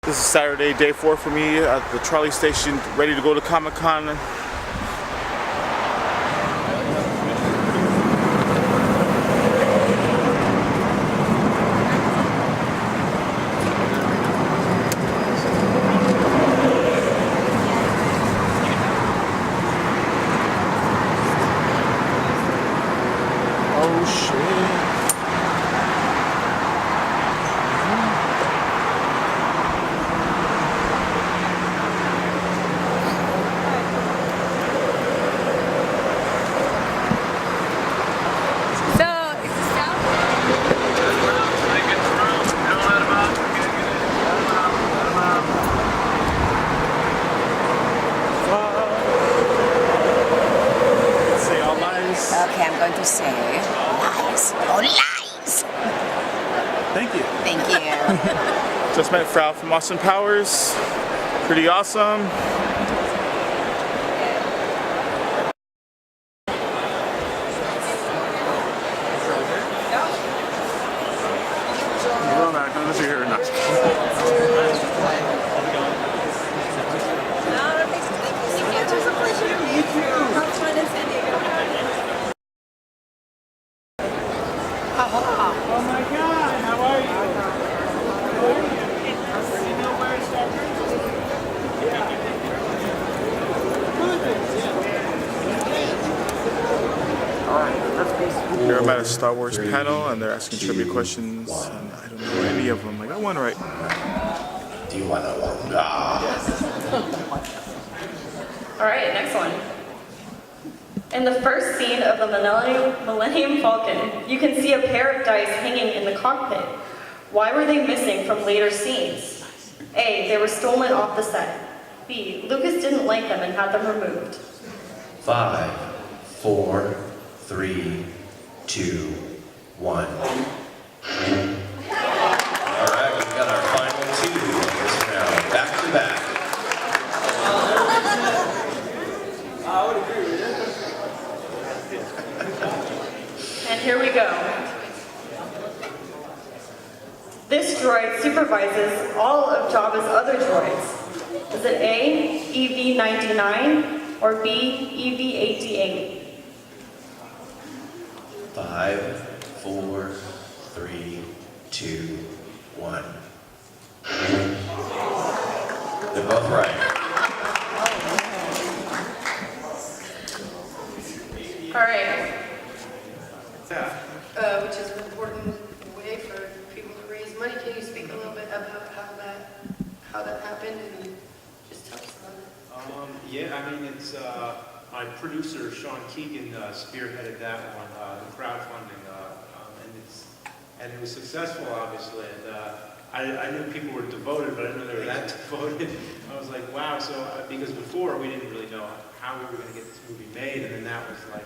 This is Saturday, day 4 for me at the trolley station, ready to go to Comic-Con. Oh shit. Okay, I'm going to say lies. Oh, lies! Thank you. Thank you. Just met Frau from Austin Powers. Pretty awesome. Oh my God, how are you? You know where it's started? Here I'm at a Star Wars panel and they're asking trivia questions and I don't know any of them. I got one right. Do you want to walk? All right, next one. In the first scene of the Millennium Falcon, you can see a pair of dice hanging in the cockpit. Why were they missing from later scenes? A, they were stolen off the set. B, Lucas didn't like them and had them removed. 5, 4, 3, 2, 1. All right, we've got our final 2 this round, back to back. I would agree with you. And here we go. This droid supervises all of Jabba's other droids. Is it A, EV-99, or B, EV-88? 5, 4, 3, 2, 1. They're both right. All right. Which is an important way for people to raise money. Can you speak a little bit about how that happened and just tell us about it? Yeah, I mean, it's my producer Sean Keegan spearheaded that one, the crowdfunding, and it was successful, obviously. And I knew people were devoted, but I didn't know they were that devoted. I was like, wow. So because before we didn't really know how we were going to get this movie made, and then that was like,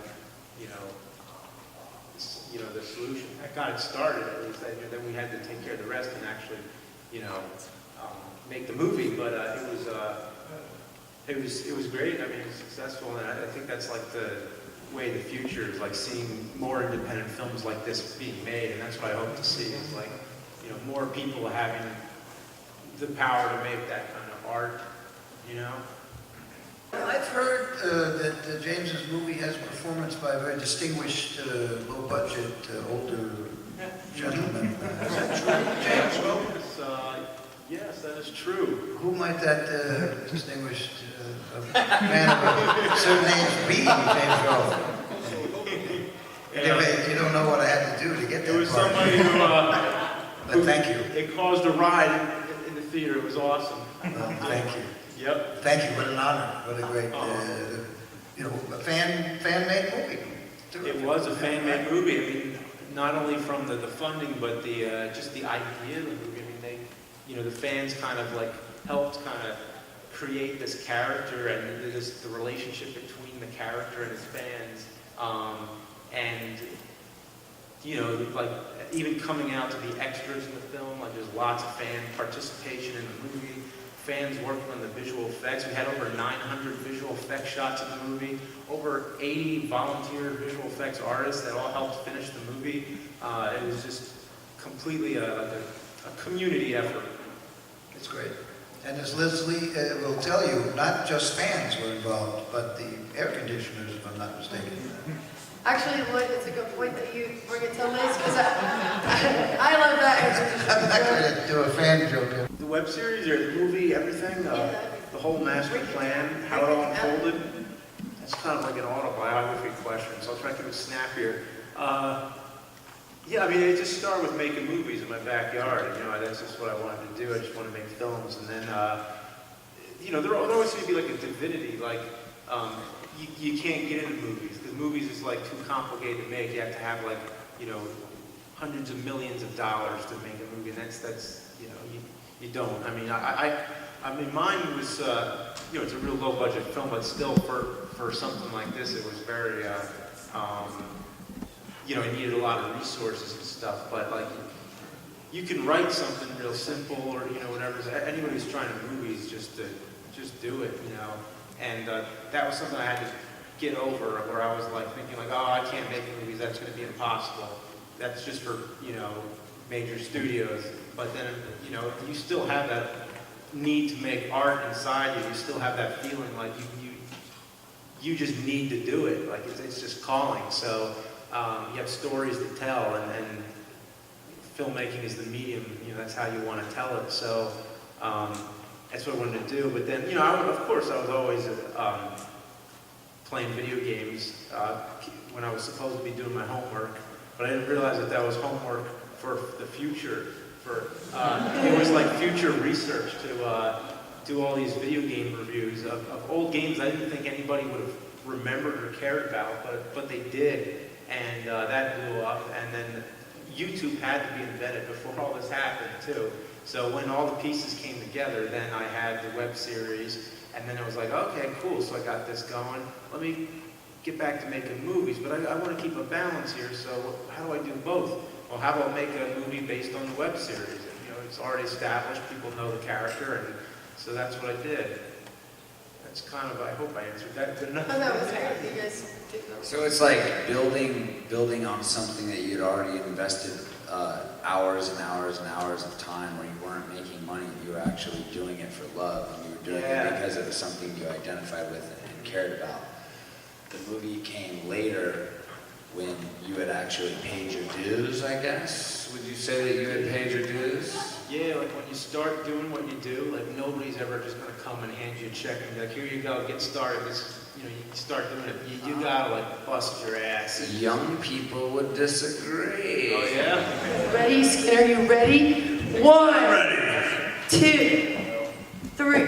the solution. That got it started, at least. Then we had to take care of the rest and actually, make the movie. But it was great. I mean, it was successful, and I think that's like the way the future is, like seeing more independent films like this being made, and that's what I hope to see. Is like, more people having the power to make that kind of art. I've heard that James's movie has performance by a very distinguished, low-budget, older gentleman. Is that true, James? Well, yes, that is true. who might that distinguished man of a certain age be, James Rolfe? Anyway, you don't know what I had to do to get that. It was part. somebody who. But thank you. It caused a ride in the theater. It was awesome. Thank you. Yep. Thank you. What an honor. What a great, a fan-made movie. It was a fan-made movie. I mean, not only from the funding, but just the idea of the movie. I mean, the fans kind of like helped kind of create this character and the relationship between the character and his fans. And like even coming out to the extras in the film, like there's lots of fan participation in the movie. Fans working on the visual effects. We had over 900 visual effects shots in the movie. Over 80 volunteer visual effects artists that all helped finish the movie. It was just completely a community effort. It's great. And as Leslie will tell you, not just fans were involved, but the air conditioners, if I'm not mistaken. Actually, Lloyd, it's a good point that you bring it to Liz, because I love that. I'm not going to do a fan joke. The web series or the movie, everything, the whole master plan, how it all unfolded, that's kind of like an autobiography question, so I'll try to keep it snappier. Yeah, I mean, it just started with making movies in my backyard. You know, that's just what I wanted to do. I just wanted to make films, and then, you know, there always seems to be like a divinity, like you can't get into movies because movies is like too complicated to make. You have to have like, you know, hundreds of millions of dollars to make a movie, and that's you know, you don't. I mean, mine was, you know, it's a real low budget film, but still for something like this, it was very. You know, it needed a lot of resources and stuff, but like, you can write something real simple or, you know, whatever. Anybody who's trying to movies, just do it, you know. And that was something I had to get over, where I was like thinking like, oh, I can't make movies, that's going to be impossible. That's just for, you know, major studios. But then, you know, you still have that need to make art inside you. You still have that feeling like you just need to do it. Like it's just calling. So. You have stories to tell, and filmmaking is the medium. You know, that's how you want to tell it. So that's what I wanted to do. But then, you know, of course, I was always playing video games when I was supposed to be doing my homework. But I didn't realize that was homework for the future. It was like future research to do all these video game reviews of old games I didn't think anybody would have remembered or cared about, but they did. And that blew up, and then YouTube had to be invented before all this happened too. So when all the pieces came together, then I had the web series, and then it was like, okay, cool, so I got this going. Let me get back to making movies, but I want to keep a balance here, so how do I do both? Well, how about make a movie based on the web series? And, you know, it's already established, people know the character, and so that's what I did. That's kind of, I hope I answered that good enough. Oh, that was great. You guys did that. So it's like building on something that you'd already invested hours and hours and hours of time, where you weren't making money, you were actually doing it for love, and you were doing it because it was something you identified with and cared about. The movie came later when you had actually paid your dues, I guess? Would you say that you had paid your dues? Yeah, like when you start doing what you do, like nobody's ever just gonna come and hand you a check and be like, here you go, get started. You know, you start doing it. You gotta like bust your ass. Young people would disagree. Oh yeah? Ready, Skinner, you ready? 1, 2, 3.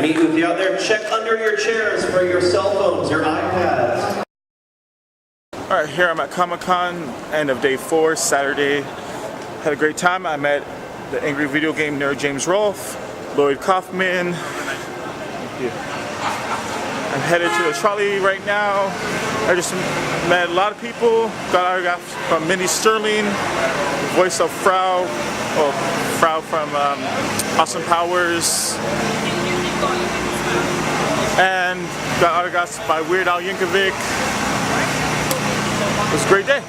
Meet with you out there. Check under your chairs for your cell phones, your iPads. Alright, here I'm at Comic-Con, end of day 4, Saturday. Had a great time. I met the angry video game nerd James Rolfe, Lloyd Kaufman. I'm headed to the trolley right now. I just met a lot of people, got autographs from Mindy Sterling, voice of Frau, Frau from Austin Powers. And got autographs by Weird Al Yankovic. It was a great day.